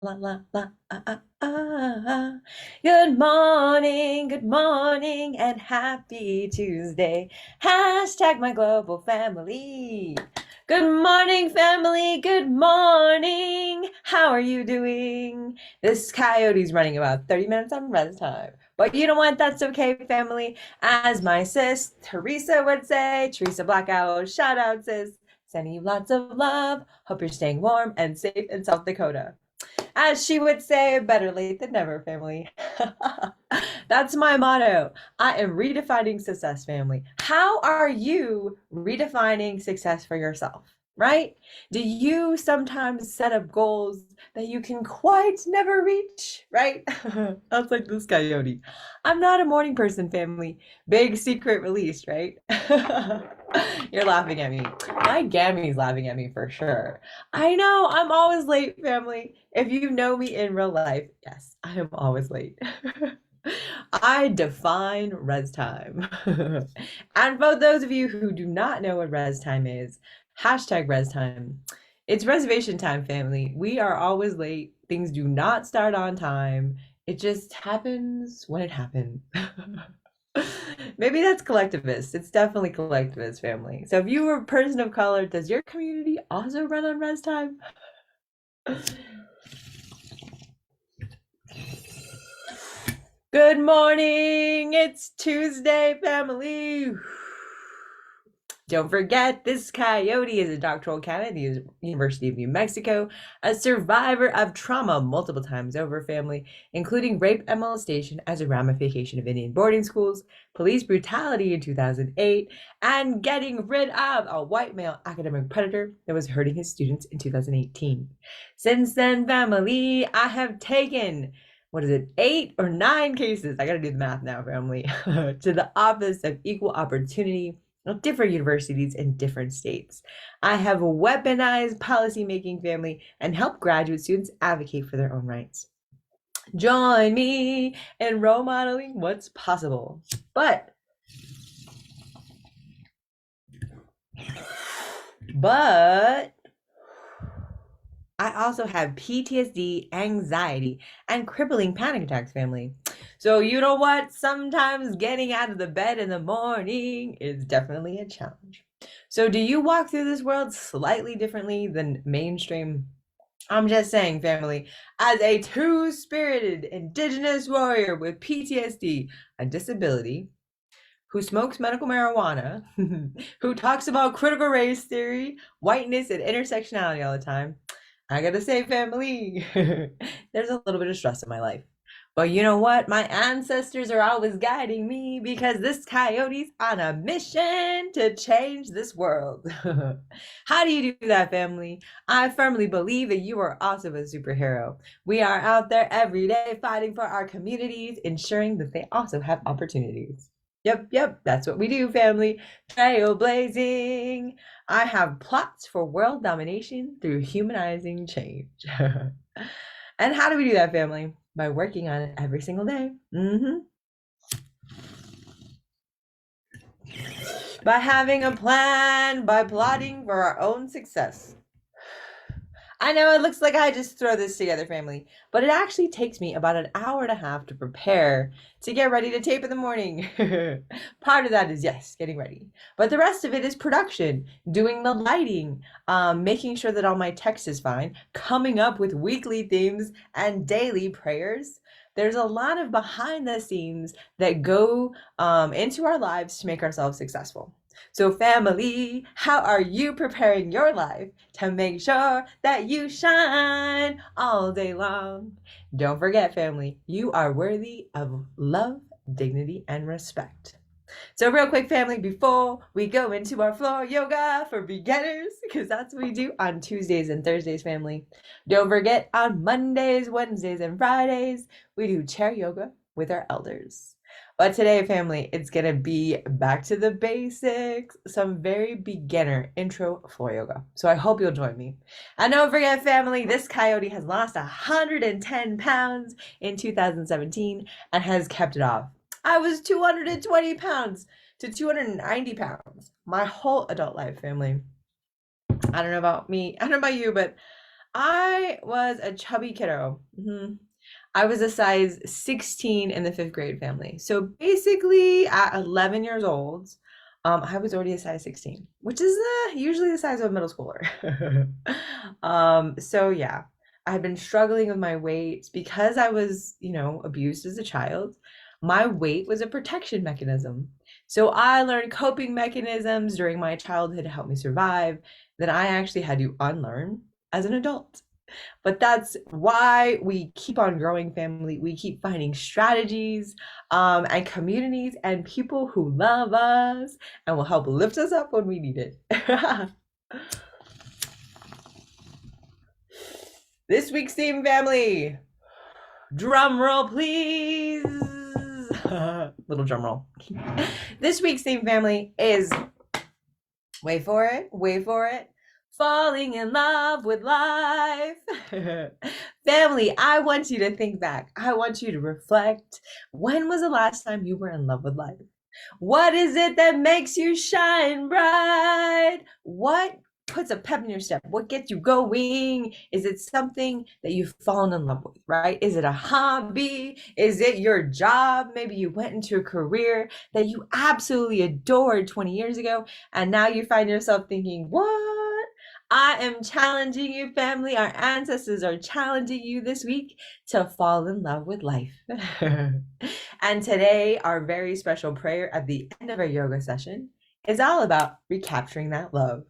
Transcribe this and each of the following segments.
La la la good morning, and happy Tuesday. Hashtag my global family. Good morning, family. Good morning. How are you doing? This coyote's running about 30 minutes on res time. But you know what? That's okay, family. As my sis Teresa would say, Teresa Blackout, shout out, sis. Sending you lots of love. Hope you're staying warm and safe in South Dakota. As she would say, better late than never, family. That's my motto. I am redefining success, family. How are you redefining success for yourself? Right? Do you sometimes set up goals that you can quite never reach? Right? That's like this coyote. I'm not a morning person, family. Big secret release, right? You're laughing at me. My Gammy's laughing at me for sure. I know, I'm always late, family. If you know me in real life, yes, I am always late. I define res time. And for those of you who do not know what res time is, hashtag res time. It's reservation time, family. We are always late. Things do not start on time. It just happens when it happens. Maybe that's collectivist. It's definitely collectivist, family. So if you are a person of color, does your community also run on res time? Good morning. It's Tuesday, family. Don't forget, this coyote is a doctoral candidate at the University of New Mexico, a survivor of trauma multiple times over, family, including rape and molestation as a ramification of Indian boarding schools, police brutality in 2008, and getting rid of a white male academic predator that was hurting his students in 2018. Since then, family, I have taken what is it, 8 or 9 cases? I gotta do the math now, family, to the Office of Equal Opportunity of different universities in different states. I have weaponized policymaking, family, and helped graduate students advocate for their own rights. Join me in role modeling what's possible. But I also have PTSD, anxiety, and crippling panic attacks, family. So, you know what? Sometimes getting out of the bed in the morning is definitely a challenge. So, do you walk through this world slightly differently than mainstream? I'm just saying, family, as a two spirited indigenous warrior with PTSD, a disability, who smokes medical marijuana, who talks about critical race theory, whiteness, and intersectionality all the time, I gotta say, family, there's a little bit of stress in my life. But you know what? My ancestors are always guiding me because this coyote's on a mission to change this world. How do you do that, family? I firmly believe that you are also a superhero. We are out there every day fighting for our communities, ensuring that they also have opportunities. Yep, that's what we do, family. Trailblazing. I have plots for world domination through humanizing change. And how do we do that, family? By working on it every single day. By having a plan, by plotting for our own success. I know it looks like I just throw this together, family, but it actually takes me about an hour and a half to prepare to get ready to tape in the morning. Part of that is, yes, getting ready, but the rest of it is production, doing the lighting, making sure that all my text is fine, coming up with weekly themes and daily prayers. There's a lot of behind the scenes that go into our lives to make ourselves successful. So, family, how are you preparing your life to make sure that you shine all day long? Don't forget, family, you are worthy of love, dignity, and respect. So, real quick, family, before we go into our floor yoga for beginners, because that's what we do on Tuesdays and Thursdays, family. Don't forget, on Mondays, Wednesdays, and Fridays, we do chair yoga with our elders. But today, family, it's going to be back to the basics, some very beginner intro floor yoga. So I hope you'll join me. And don't forget, family, this coyote has lost 110 pounds in 2017 and has kept it off. I was 220 pounds to 290 pounds my whole adult life, family. I don't know about me. I don't know about you, but I was a chubby kiddo. I was a size 16 in the fifth grade family. So basically, at 11 years old, I was already a size 16, which is usually the size of a middle schooler. So yeah, I had been struggling with my weight because I was, abused as a child. My weight was a protection mechanism. So I learned coping mechanisms during my childhood to help me survive that I actually had to unlearn as an adult. But that's why we keep on growing, family. We keep finding strategies and communities and people who love us and will help lift us up when we need it. This week's theme, family. Drum roll, please. Little drum roll. This week's theme, family, is wait for it. Falling in love with life. Family, I want you to think back. I want you to reflect. When was the last time you were in love with life? What is it that makes you shine bright? What puts a pep in your step? What gets you going? Is it something that you've fallen in love with, right? Is it a hobby? Is it your job? Maybe you went into a career that you absolutely adored 20 years ago, and now you find yourself thinking, what? I am challenging you, family. Our ancestors are challenging you this week to fall in love with life. And today, our very special prayer at the end of our yoga session is all about recapturing that love.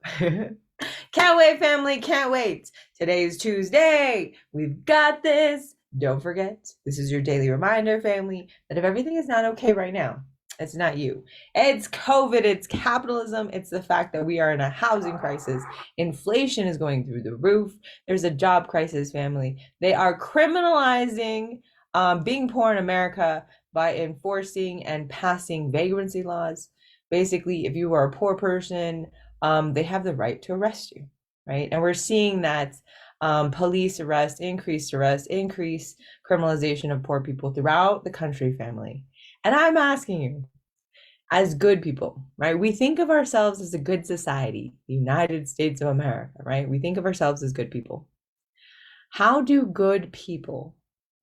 Can't wait, family. Can't wait. Today is Tuesday. We've got this. Don't forget, this is your daily reminder, family, that if everything is not okay right now, it's not you. It's COVID, it's capitalism, it's the fact that we are in a housing crisis. Inflation is going through the roof. There's a job crisis, family. They are criminalizing being poor in America by enforcing and passing vagrancy laws. Basically, if you are a poor person, they have the right to arrest you, right? And we're seeing that police arrest, increased criminalization of poor people throughout the country, family. And I'm asking you, as good people, right? We think of ourselves as a good society, the United States of America, right? We think of ourselves as good people. How do good people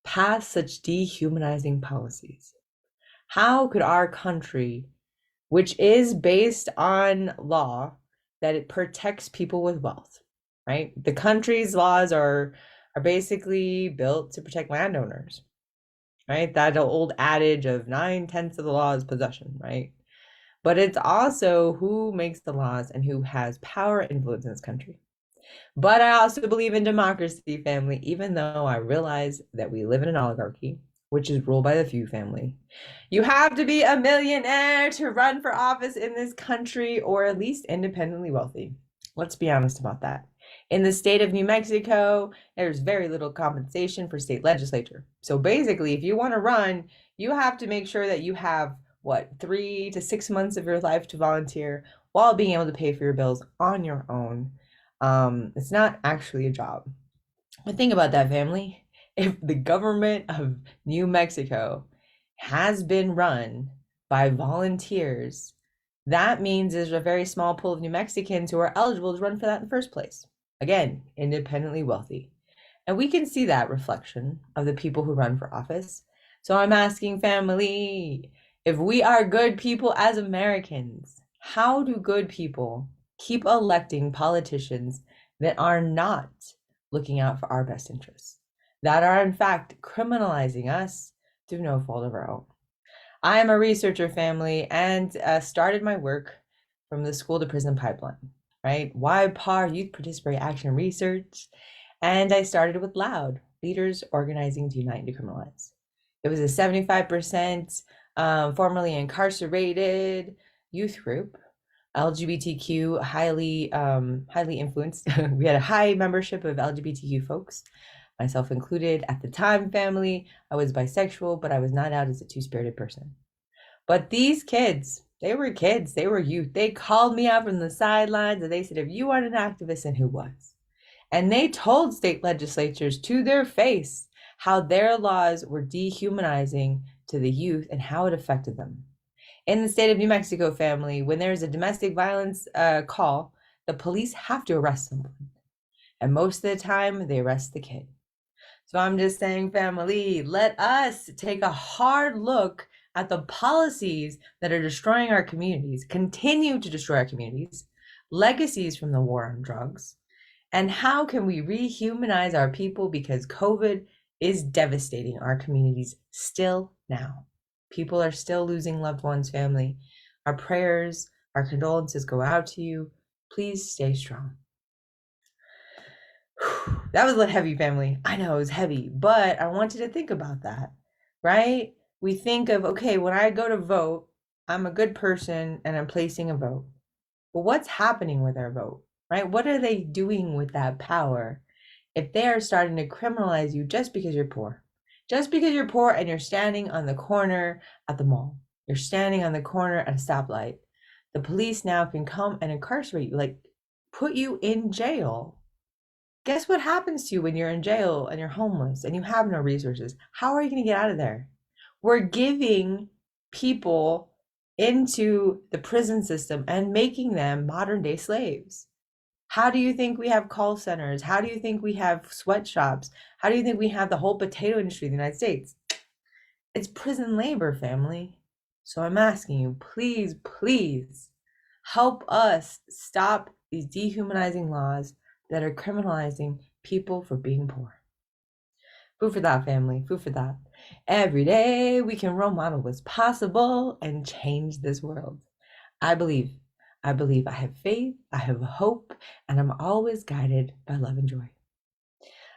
pass such dehumanizing policies? How could our country, which is based on law, that it protects people with wealth, right? The country's laws are basically built to protect landowners, right? That old adage of 9/10 of the law is possession, right? But it's also who makes the laws and who has power and influence in this country. But I also believe in democracy, family, even though I realize that we live in an oligarchy, which is ruled by the few, family. You have to be a millionaire to run for office in this country, or at least independently wealthy. Let's be honest about that. In the state of New Mexico, there's very little compensation for state legislature. So basically, if you want to run, you have to make sure that you have, 3 to 6 months of your life to volunteer while being able to pay for your bills on your own. It's not actually a job. But think about that, family. If the government of New Mexico has been run by volunteers, that means there's a very small pool of New Mexicans who are eligible to run for that in the first place. Again, independently wealthy. And we can see that reflection of the people who run for office. So I'm asking, family, if we are good people as Americans, how do good people keep electing politicians that are not looking out for our best interests, that are in fact criminalizing us through no fault of our own? I am a researcher, family, and started my work from the school to prison pipeline, right? YPAR, Youth Participatory Action Research. And I started with LOUD, Leaders Organizing to Unite and Decriminalize. It was a 75% formerly incarcerated youth group, LGBTQ, highly influenced. We had a high membership of LGBTQ folks, myself included. At the time, family, I was bisexual, but I was not out as a two-spirited person. But these kids, they were youth. They called me out from the sidelines and they said, if you aren't an activist, then who was? And they told state legislatures to their face how their laws were dehumanizing to the youth and how it affected them. In the state of New Mexico, family, when there's a domestic violence call, the police have to arrest someone. And most of the time, they arrest the kid. So I'm just saying, family, let us take a hard look at the policies that are destroying our communities, continue to destroy our communities, legacies from the war on drugs, and how can we rehumanize our people, because COVID is devastating our communities still now. People are still losing loved ones, family. Our prayers, our condolences go out to you. Please stay strong. That was a heavy, family. I know it was heavy, but I wanted to think about that, right? We think of, okay, when I go to vote, I'm a good person and I'm placing a vote. But what's happening with our vote, right? What are they doing with that power if they are starting to criminalize you just because you're poor? Just because you're poor and you're standing on the corner at the mall, you're standing on the corner at a stoplight, the police now can come and incarcerate you, like put you in jail. Guess what happens to you when you're in jail and you're homeless and you have no resources? How are you going to get out of there? We're giving people into the prison system and making them modern day slaves. How do you think we have call centers? How do you think we have sweatshops? How do you think we have the whole potato industry in the United States? It's prison labor, family. So I'm asking you, please, please help us stop these dehumanizing laws that are criminalizing people for being poor. Food for thought, family. Food for thought. Every day we can role model what's possible and change this world. I believe. I have faith, I have hope, and I'm always guided by love and joy.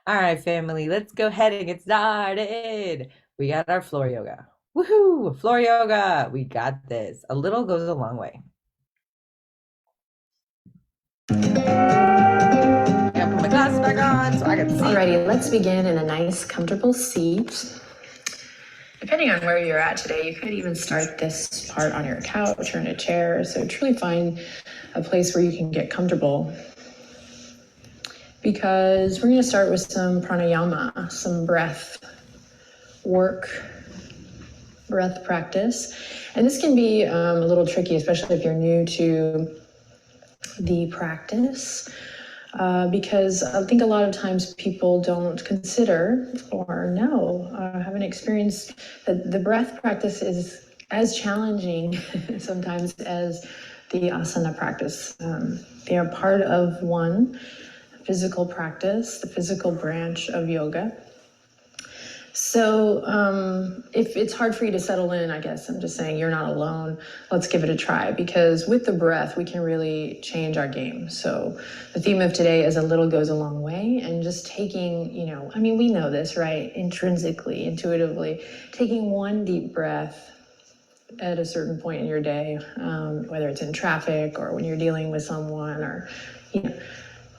All right, family, let's go ahead and get started. We got our floor yoga. Woohoo! Floor yoga. We got this. A little goes a long way. I gotta put my glasses back on so I can see. Alrighty, let's begin in a nice, comfortable seat. Depending on where you're at today, you could even start this part on your couch or in a chair. So truly find a place where you can get comfortable. Because we're going to start with some pranayama, some breath work, breath practice. And this can be a little tricky, especially if you're new to the practice. Because I think a lot of times people don't consider or know, haven't experienced that the breath practice is as challenging sometimes as the asana practice. They are part of one physical practice, the physical branch of yoga. So if it's hard for you to settle in, I guess I'm just saying you're not alone. Let's give it a try, because with the breath, we can really change our game. So the theme of today is a little goes a long way, and just taking, we know this, right? Intrinsically, intuitively, taking one deep breath at a certain point in your day, whether it's in traffic or when you're dealing with someone or,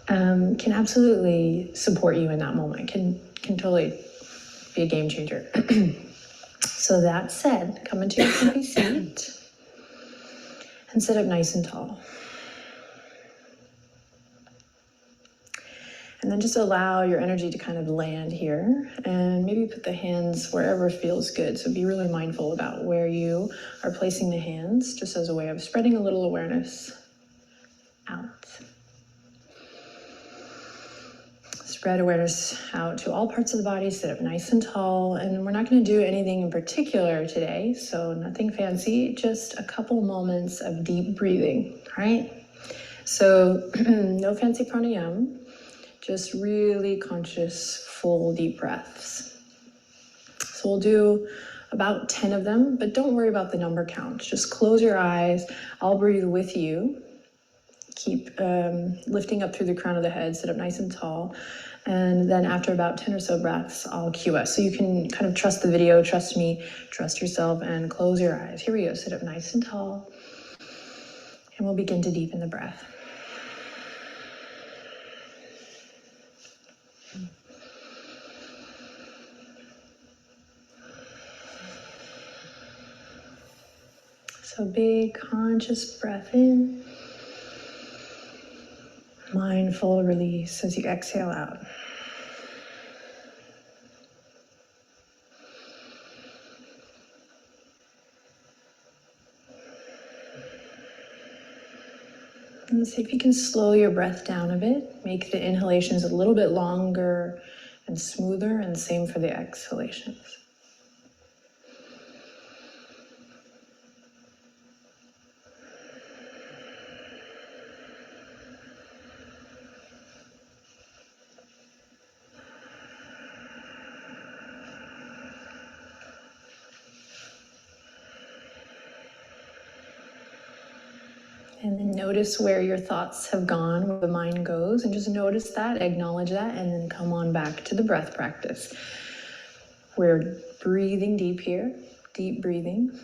can absolutely support you in that moment, can totally be a game changer. So that said, come into your comfy seat and sit up nice and tall. And then just allow your energy to kind of land here, and maybe put the hands wherever feels good. So be really mindful about where you are placing the hands, just as a way of spreading a little awareness out. Spread awareness out to all parts of the body, sit up nice and tall. And we're not going to do anything in particular today, so nothing fancy, just a couple moments of deep breathing, right? So no fancy pranayama, just really conscious, full deep breaths. So we'll do about 10 of them, but don't worry about the number count. Just close your eyes. I'll breathe with you. Keep lifting up through the crown of the head, sit up nice and tall. And then after about 10 or so breaths, I'll cue us. So you can kind of trust the video, trust me, trust yourself, and close your eyes. Here we go, sit up nice and tall. And we'll begin to deepen the breath. So big conscious breath in. Mindful release as you exhale out. And see if you can slow your breath down a bit. Make the inhalations a little bit longer and smoother, and same for the exhalations. And then notice where your thoughts have gone, where the mind goes, and just notice that, acknowledge that, and then come on back to the breath practice. We're breathing deep here, deep breathing.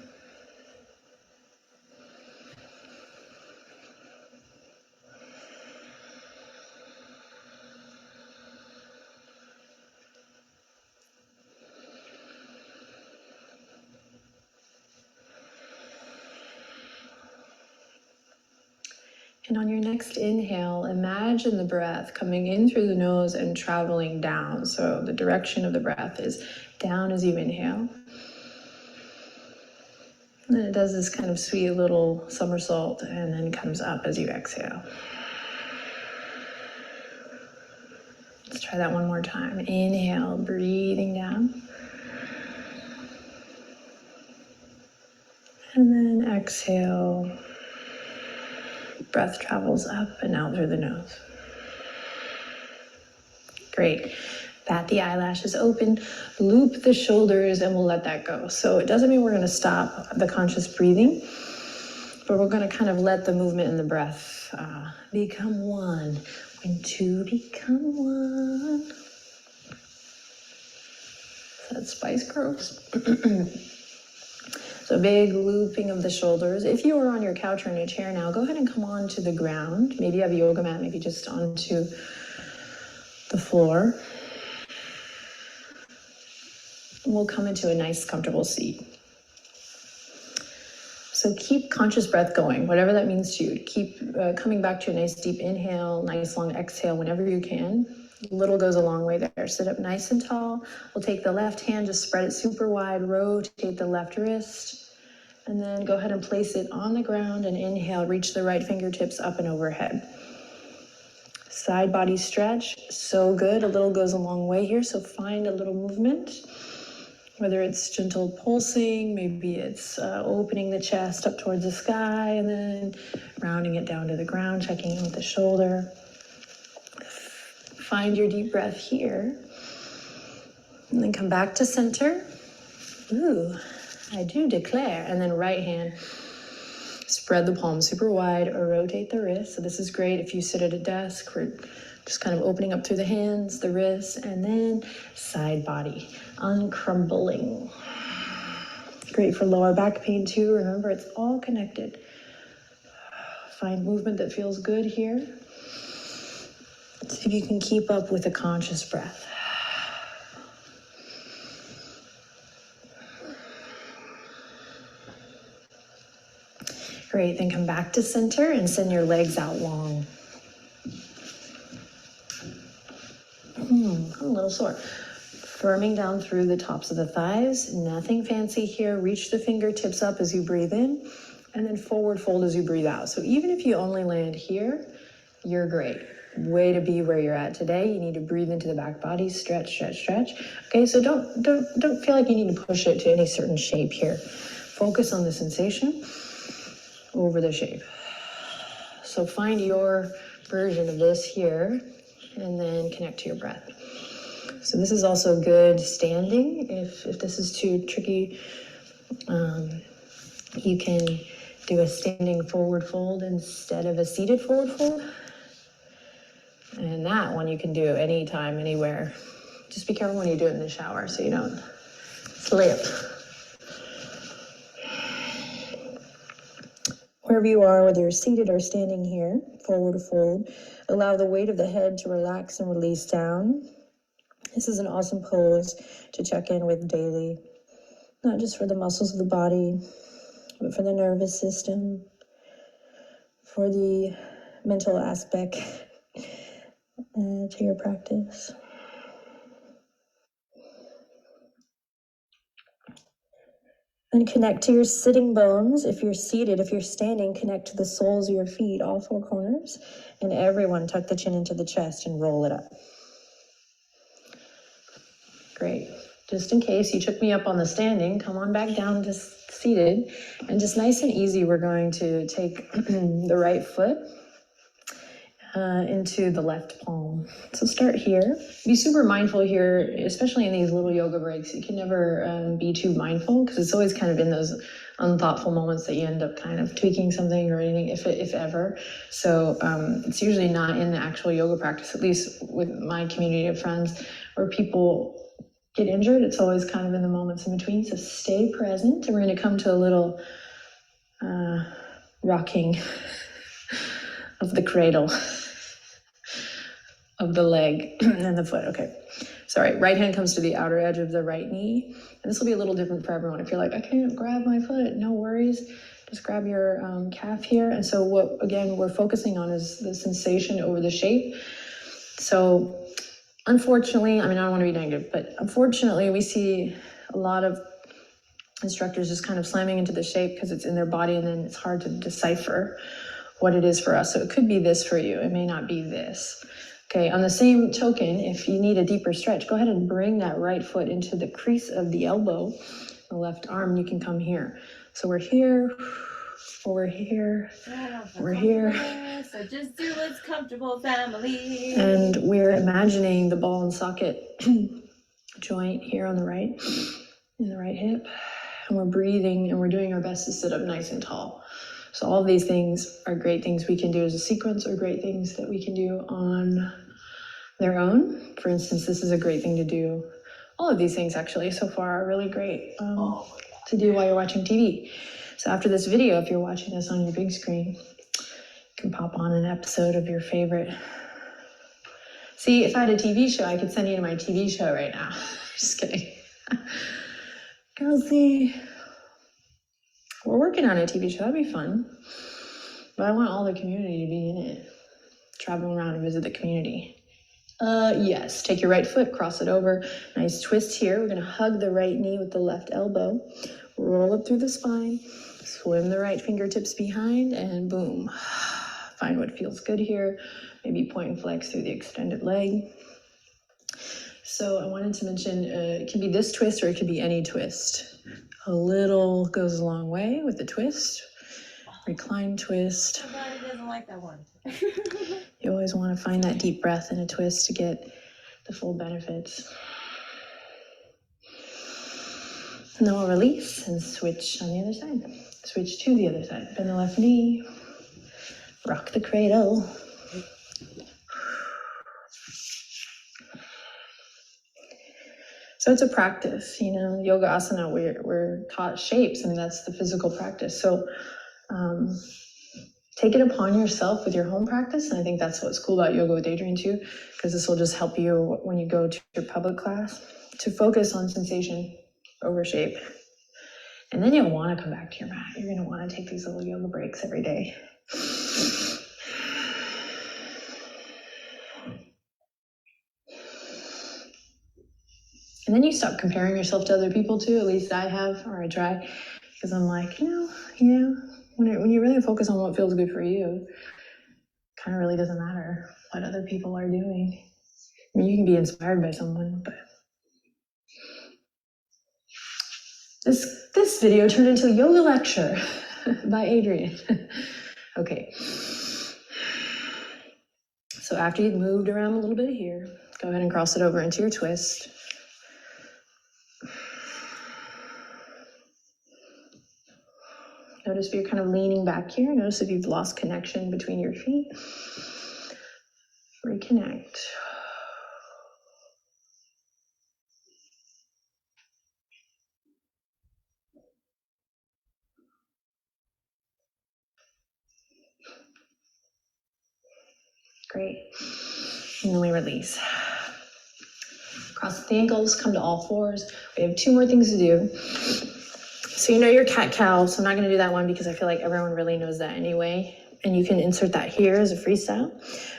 And on your next inhale, imagine the breath coming in through the nose and traveling down. So the direction of the breath is down as you inhale. And then it does this kind of sweet little somersault and then comes up as you exhale. Let's try that one more time. Inhale, breathing down. And then exhale. Breath travels up and out through the nose. Great. Bat the eyelashes open, loop the shoulders, and we'll let that go. So it doesn't mean we're going to stop the conscious breathing, but we're going to kind of let the movement and the breath become one. When two become one. So that spice grows. So big looping of the shoulders. If you are on your couch or in a chair now, go ahead and come on to the ground. Maybe you have a yoga mat, maybe just onto the floor. And we'll come into a nice, comfortable seat. So keep conscious breath going, whatever that means to you. Keep coming back to a nice deep inhale, nice long exhale whenever you can. Little goes a long way there. Sit up nice and tall. We'll take the left hand, just spread it super wide, rotate the left wrist, and then go ahead and place it on the ground and inhale, reach the right fingertips up and overhead. Side body stretch, so good. A little goes a long way here, so find a little movement. Whether it's gentle pulsing, maybe it's opening the chest up towards the sky and then rounding it down to the ground, checking in with the shoulder. Find your deep breath here. And then come back to center. Ooh, I do declare. And then right hand, spread the palm super wide or rotate the wrist. So this is great if you sit at a desk. We're just kind of opening up through the hands, the wrists, and then side body, uncrumbling. Great for lower back pain too. Remember, it's all connected. Find movement that feels good here. See if you can keep up with a conscious breath. Great, then come back to center and send your legs out long. I'm a little sore. Firming down through the tops of the thighs, nothing fancy here. Reach the fingertips up as you breathe in, and then forward fold as you breathe out. So even if you only land here, you're great. Way to be where you're at today. You need to breathe into the back body, stretch, stretch, stretch. Okay, so don't feel like you need to push it to any certain shape here. Focus on the sensation over the shape. So find your version of this here, and then connect to your breath. So this is also good standing. If this is too tricky, you can do a standing forward fold instead of a seated forward fold. And that one you can do anytime, anywhere. Just be careful when you do it in the shower so you don't slip. Wherever you are, whether you're seated or standing here, forward fold, allow the weight of the head to relax and release down. This is an awesome pose to check in with daily, not just for the muscles of the body, but for the nervous system, for the mental aspect to your practice. And connect to your sitting bones. If you're seated, if you're standing, connect to the soles of your feet, all four corners. And everyone tuck the chin into the chest and roll it up. Great. Just in case you took me up on the standing, come on back down to seated. And just nice and easy, we're going to take the right foot into the left palm. So start here. Be super mindful here, especially in these little yoga breaks. You can never be too mindful because it's always kind of in those unthoughtful moments that you end up kind of tweaking something or anything, if ever. So it's usually not in the actual yoga practice, at least with my community of friends, where people get injured. It's always kind of in the moments in between. So stay present. And we're going to come to a little rocking of the cradle of the leg and the foot. Okay. Sorry. Right hand comes to the outer edge of the right knee. And this will be a little different for everyone. If you're like, I can't grab my foot, no worries. Just grab your calf here. And so what, again, we're focusing on is the sensation over the shape. So unfortunately, I mean, I don't want to be negative, but unfortunately we see a lot of instructors just kind of slamming into the shape because it's in their body, and then it's hard to decipher what it is for us. So it could be this for you. It may not be this. Okay, on the same token, if you need a deeper stretch, go ahead and bring that right foot into the crease of the elbow, the left arm, and you can come here. So we're here, we're here, we're here. So just do what's comfortable, family. And we're imagining the ball and socket joint here on the right, in the right hip. And we're breathing and we're doing our best to sit up nice and tall. So all of these things are great things we can do as a sequence, or great things that we can do on their own. For instance, this is a great thing to do. All of these things actually so far are really great to do while you're watching TV. So after this video, if you're watching this on your big screen, you can pop on an episode of your favorite. See, if I had a TV show, I could send you to my TV show right now. Just kidding. Kelsey. We're working on a TV show. That'd be fun. But I want all the community to be in it. Travel around and visit the community. Yes. Take your right foot, cross it over. Nice twist here. We're going to hug the right knee with the left elbow. Roll up through the spine. Swim the right fingertips behind, and boom. Find what feels good here. Maybe point and flex through the extended leg. So I wanted to mention, it can be this twist or it could be any twist. A little goes a long way with the twist. Recline twist. Somebody doesn't like that one. You always want to find that deep breath in a twist to get the full benefits. And then we'll release and switch on the other side. Switch to the other side. Bend the left knee. Rock the cradle. So it's a practice, you know, yoga asana, we're taught shapes. I mean, that's the physical practice. So take it upon yourself with your home practice. And I think that's what's cool about Yoga with Adrienne too, because this will just help you when you go to your public class to focus on sensation over shape. And then you'll want to come back to your mat. You're going to want to take these little yoga breaks every day. And then you stop comparing yourself to other people too. At least I have, or I try, because I'm like, when you really focus on what feels good for you, it kind of really doesn't matter what other people are doing. I mean, you can be inspired by someone, but this video turned into a yoga lecture by Adrienne. Okay. So after you've moved around a little bit here, go ahead and cross it over into your twist. Notice if you're kind of leaning back here. Notice if you've lost connection between your feet. Reconnect. Great. And then we release. Cross the ankles, come to all fours. We have 2 more things to do. So you know your cat-cow, so I'm not going to do that one because I feel like everyone really knows that anyway. And you can insert that here as a freestyle.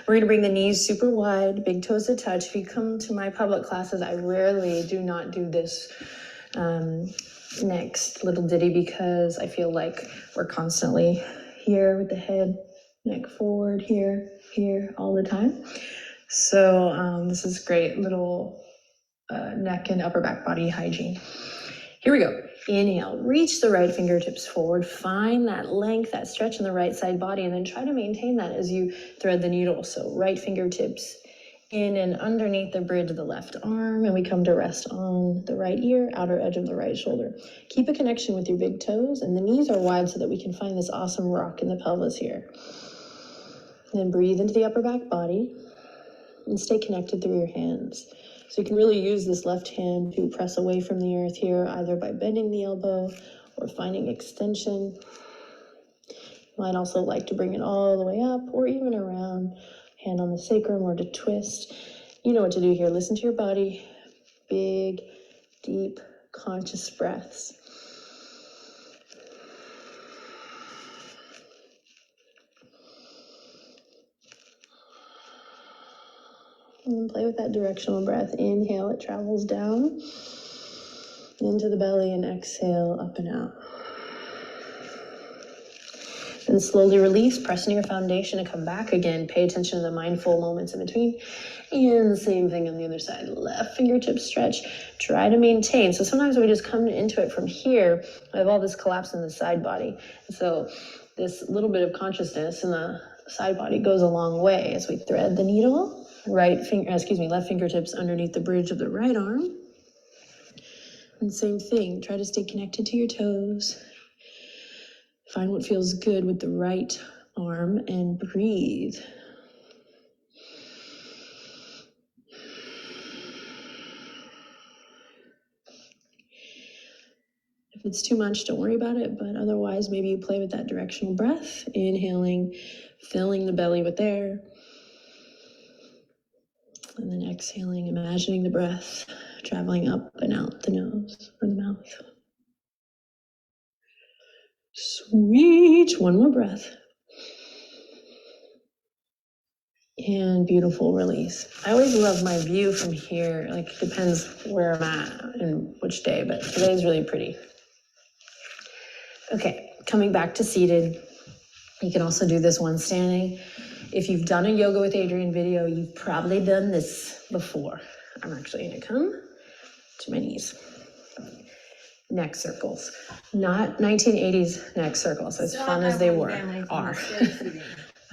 We're going to bring the knees super wide, big toes to touch. If you come to my public classes, I rarely do not do this next little ditty because I feel like we're constantly here with the head, neck forward, here, all the time. So this is great little neck and upper back body hygiene. Here we go. Inhale, reach the right fingertips forward, find that length, that stretch in the right side body, and then try to maintain that as you thread the needle. So right fingertips in and underneath the bridge of the left arm, and we come to rest on the right ear, outer edge of the right shoulder. Keep a connection with your big toes, and the knees are wide so that we can find this awesome rock in the pelvis here. And then breathe into the upper back body and stay connected through your hands. So you can really use this left hand to press away from the earth here, either by bending the elbow or finding extension. You might also like to bring it all the way up or even around, hand on the sacrum or to twist. You know what to do here. Listen to your body. Big, deep, conscious breaths. And then play with that directional breath. Inhale, it travels down into the belly, and exhale, up and out. And slowly release, press into your foundation and come back again. Pay attention to the mindful moments in between. And the same thing on the other side. Left fingertip stretch. Try to maintain. So sometimes we just come into it from here. I have all this collapse in the side body. So this little bit of consciousness in the side body goes a long way as we thread the needle. Left fingertips underneath the bridge of the right arm. And same thing. Try to stay connected to your toes. Find what feels good with the right arm and breathe. If it's too much, don't worry about it, but otherwise maybe you play with that directional breath, inhaling, filling the belly with air, and then exhaling, imagining the breath traveling up and out the nose or the mouth. Sweet, one more breath. And beautiful release. I always love my view from here. Like, it depends where I'm at and which day, but today's really pretty. Okay, coming back to seated. You can also do this one standing. If you've done a Yoga with Adriene video, you've probably done this before. I'm actually gonna come to my knees. Neck circles. Not 1980s neck circles, as fun as they are.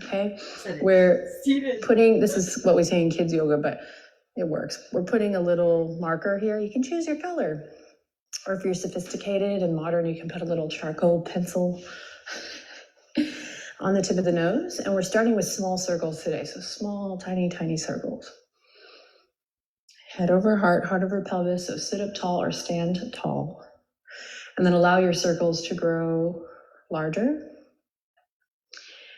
Okay, we're putting, this is what we say in kids yoga, but it works. We're putting a little marker here. You can choose your color. Or if you're sophisticated and modern, you can put a little charcoal pencil on the tip of the nose. And we're starting with small circles today. So small, tiny, tiny circles. Head over heart, heart over pelvis. So sit up tall or stand tall. And then allow your circles to grow larger.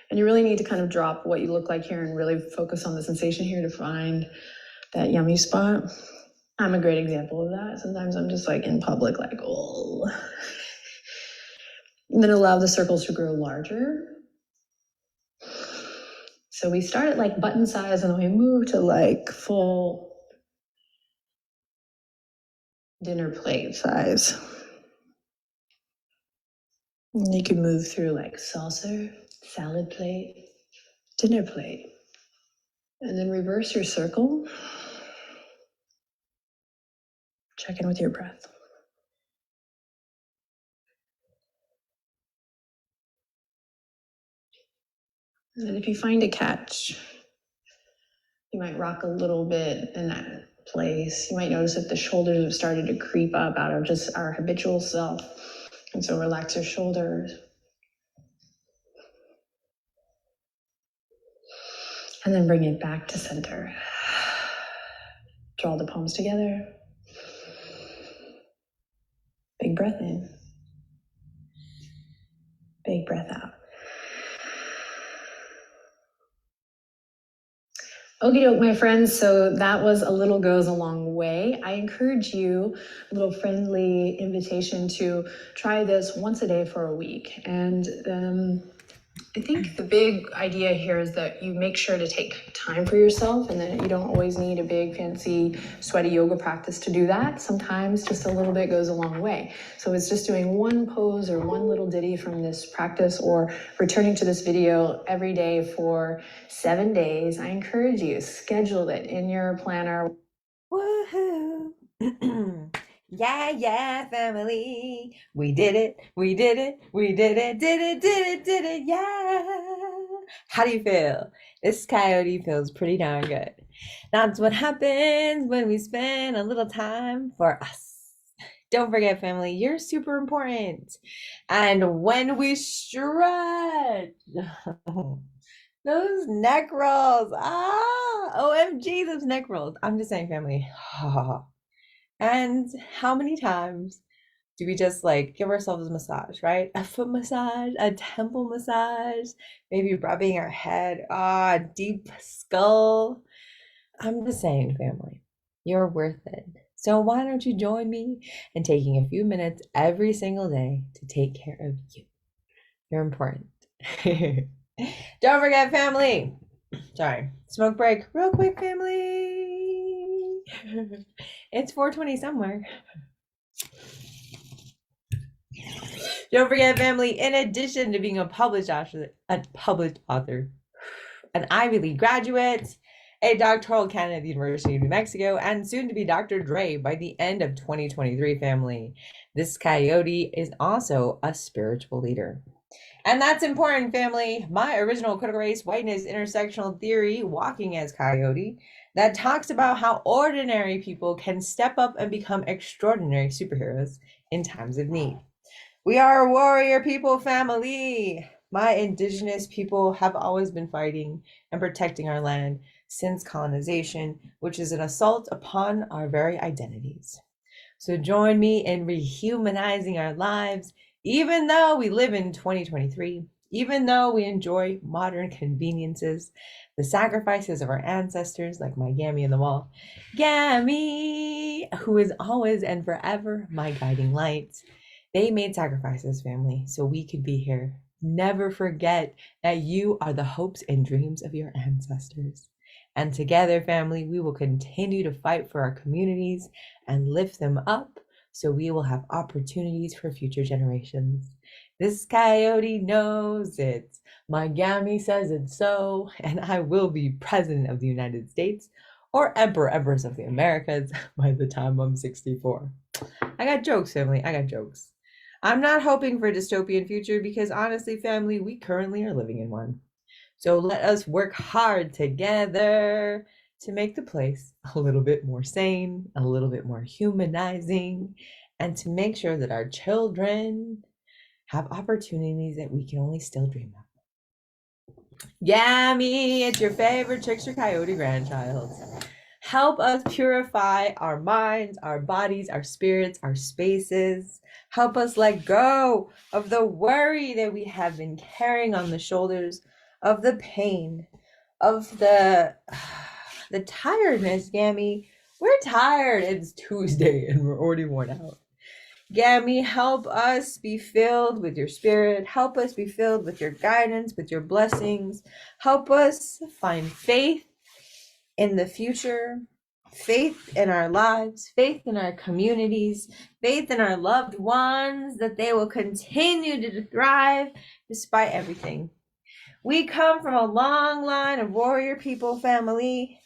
And you really need to kind of drop what you look like here and really focus on the sensation here to find that yummy spot. I'm a great example of that. Sometimes I'm just like in public, like, oh. And then allow the circles to grow larger. So we start at like button size and then we move to like full dinner plate size. And you can move through like saucer, salad plate, dinner plate. And then reverse your circle. Check in with your breath. And then if you find a catch, you might rock a little bit in that place. You might notice if the shoulders have started to creep up out of just our habitual self. And so relax your shoulders. And then bring it back to center. Draw the palms together. Big breath in. Big breath out. Okie doke, my friends. So that was a little goes a long way. I encourage you, a little friendly invitation to try this once a day for a week. And I think the big idea here is that you make sure to take time for yourself and that you don't always need a big, fancy, sweaty yoga practice to do that. Sometimes just a little bit goes a long way. So it's just doing one pose or one little ditty from this practice or returning to this video every day for 7 days. I encourage you, schedule it in your planner. Woohoo! Yeah, yeah, family. We did it. We did it. We did it. Did it. Yeah. How do you feel? This coyote feels pretty darn good. That's what happens when we spend a little time for us. Don't forget, family, you're super important. And when we stretch, those neck rolls, OMG, those neck rolls. I'm just saying, family. And how many times do we just like give ourselves a massage, right? A foot massage, a temple massage, maybe rubbing our head, deep skull. I'm just saying, family, you're worth it. So why don't you join me in taking a few minutes every single day to take care of you? You're important. Don't forget, family. Sorry, smoke break real quick, family. It's 4:20 somewhere. Don't forget, family, in addition to being a published author, an Ivy League graduate, a doctoral candidate at the University of New Mexico, and soon to be Dr. Dre by the end of 2023, family. This coyote is also a spiritual leader. And that's important, family. My original critical race whiteness intersectional theory, Walking as Coyote, that talks about how ordinary people can step up and become extraordinary superheroes in times of need. We are a warrior people family. My indigenous people have always been fighting and protecting our land since colonization, which is an assault upon our very identities. So join me in rehumanizing our lives, even though we live in 2023, even though we enjoy modern conveniences, the sacrifices of our ancestors, like my Gammy in the wall. Gammy, who is always and forever my guiding light. They made sacrifices, family, so we could be here. Never forget that you are the hopes and dreams of your ancestors. And together, family, we will continue to fight for our communities and lift them up so we will have opportunities for future generations. This coyote knows it. My Gammy says it so, and I will be President of the United States or Empress of the Americas by the time I'm 64. I got jokes, family. I got jokes. I'm not hoping for a dystopian future because honestly, family, we currently are living in one. So let us work hard together to make the place a little bit more sane, a little bit more humanizing, and to make sure that our children have opportunities that we can only still dream of. Yummy, it's your favorite trickster coyote grandchild. Help us purify our minds, our bodies, our spirits, our spaces. Help us let go of the worry that we have been carrying on the shoulders, of the pain, of the tiredness, Gammy. We're tired. It's Tuesday and we're already worn out. Gammy, help us be filled with your spirit. Help us be filled with your guidance, with your blessings. Help us find faith in the future, faith in our lives, faith in our communities, faith in our loved ones, that they will continue to thrive despite everything. We come from a long line of warrior people, family,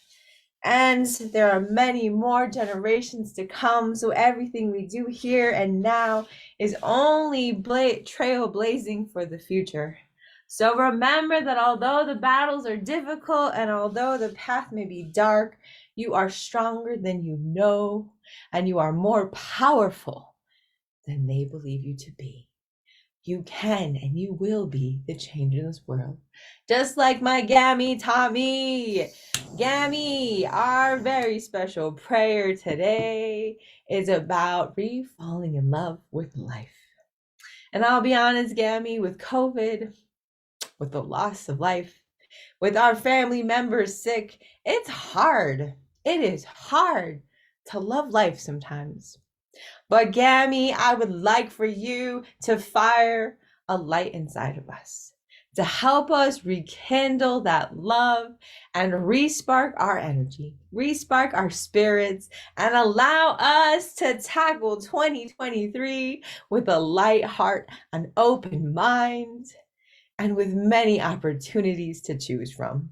and there are many more generations to come. So everything we do here and now is only trailblazing for the future. So remember that although the battles are difficult and although the path may be dark, you are stronger than you know, and you are more powerful than they believe you to be. You can and you will be the change in this world. Just like my Gammy taught me. Gammy, our very special prayer today is about falling in love with life. And I'll be honest, Gammy, with COVID, with the loss of life, with our family members sick, it's hard. It is hard to love life sometimes. But Gammy, I would like for you to fire a light inside of us, to help us rekindle that love and respark our energy, respark our spirits, and allow us to tackle 2023 with a light heart, an open mind, and with many opportunities to choose from.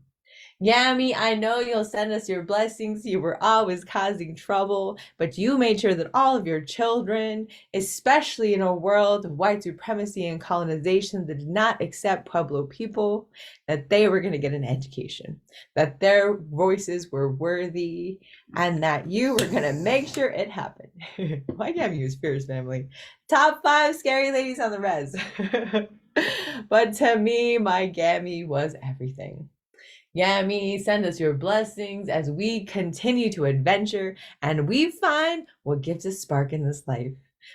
Yami, I know you'll send us your blessings. You were always causing trouble, but you made sure that all of your children, especially in a world of white supremacy and colonization that did not accept Pueblo people, that they were going to get an education, that their voices were worthy, and that you were going to make sure it happened. My Yami was fierce, family. Top 5 scary ladies on the res. But to me, my Gammy was everything. Yami, send us your blessings as we continue to adventure and we find what gives us spark in this life.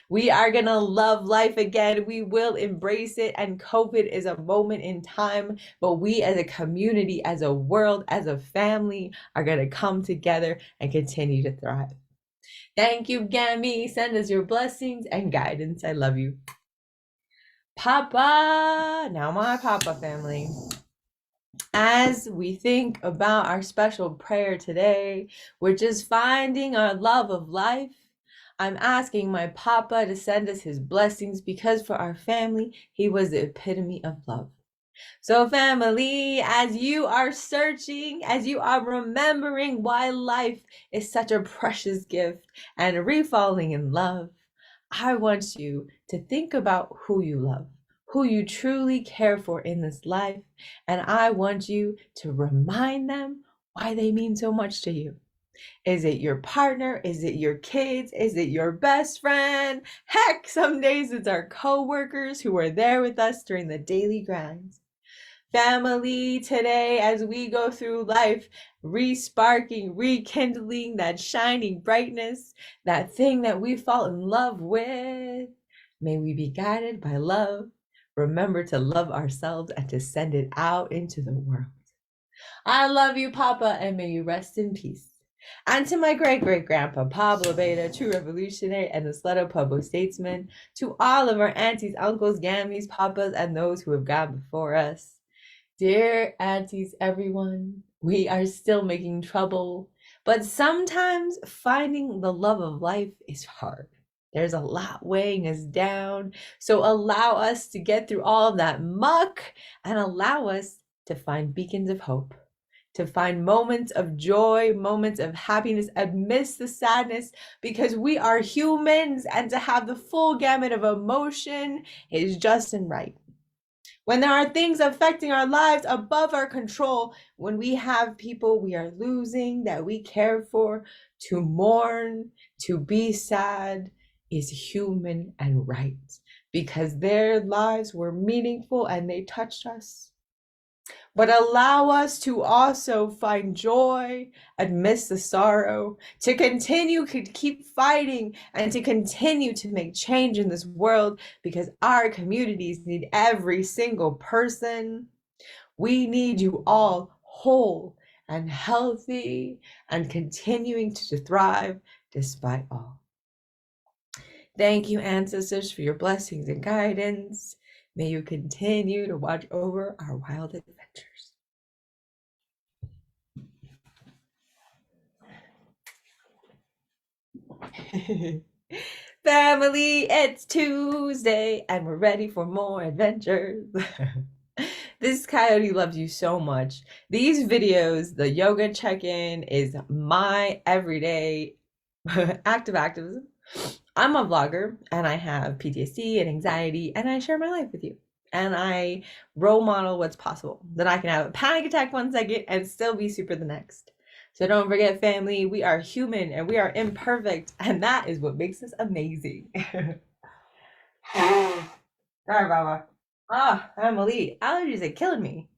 We are going to love life again. We will embrace it. And COVID is a moment in time, but we as a community, as a world, as a family are going to come together and continue to thrive. Thank you, Gami. Send us your blessings and guidance. I love you. Papa, now my Papa family. As we think about our special prayer today, which is finding our love of life, I'm asking my Papa to send us his blessings because for our family, he was the epitome of love. So family, as you are searching, as you are remembering why life is such a precious gift and refalling in love, I want you to think about who you love, who you truly care for in this life, and I want you to remind them why they mean so much to you. Is it your partner? Is it your kids? Is it your best friend? Heck, some days it's our co-workers who are there with us during the daily grind. Family, today as we go through life, resparking, rekindling that shining brightness, that thing that we fall in love with, may we be guided by love. Remember to love ourselves and to send it out into the world. I love you, Papa, and may you rest in peace. And to my great-great-grandpa, Pablo Beta, true revolutionary and Isleta Pueblo statesman, to all of our aunties, uncles, gammies, papas, and those who have gone before us. Dear aunties, everyone, we are still making trouble, but sometimes finding the love of life is hard. There's a lot weighing us down, so allow us to get through all of that muck and allow us to find beacons of hope, to find moments of joy, moments of happiness amidst the sadness, because we are humans, and to have the full gamut of emotion is just and right. When there are things affecting our lives above our control, when we have people we are losing that we care for, to mourn, to be sad is human and right, because their lives were meaningful and they touched us. But allow us to also find joy amidst the sorrow, to continue to keep fighting and to continue to make change in this world, because our communities need every single person. We need you all whole and healthy and continuing to thrive despite all. Thank you, ancestors, for your blessings and guidance. May you continue to watch over our wild adventures. Family, it's Tuesday and we're ready for more adventures. This coyote loves you so much. These videos, the yoga check-in is my everyday act of activism. I'm a vlogger and I have PTSD and anxiety and I share my life with you. And I role model what's possible. That I can have a panic attack 1 second and still be super the next. So don't forget, family, we are human and we are imperfect, and that is what makes us amazing. Sorry, Baba. Emily, allergies are killing me.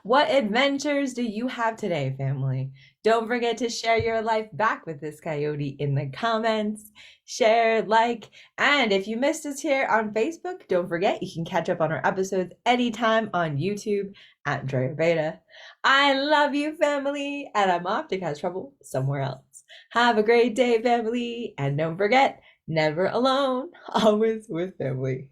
What adventures do you have today, family? Don't forget to share your life back with this coyote in the comments. Share, like, and if you missed us here on Facebook, don't forget you can catch up on our episodes anytime on YouTube at Drea Beta. I love you, family, and I'm off to cause trouble somewhere else. Have a great day, family, and don't forget, never alone, always with family.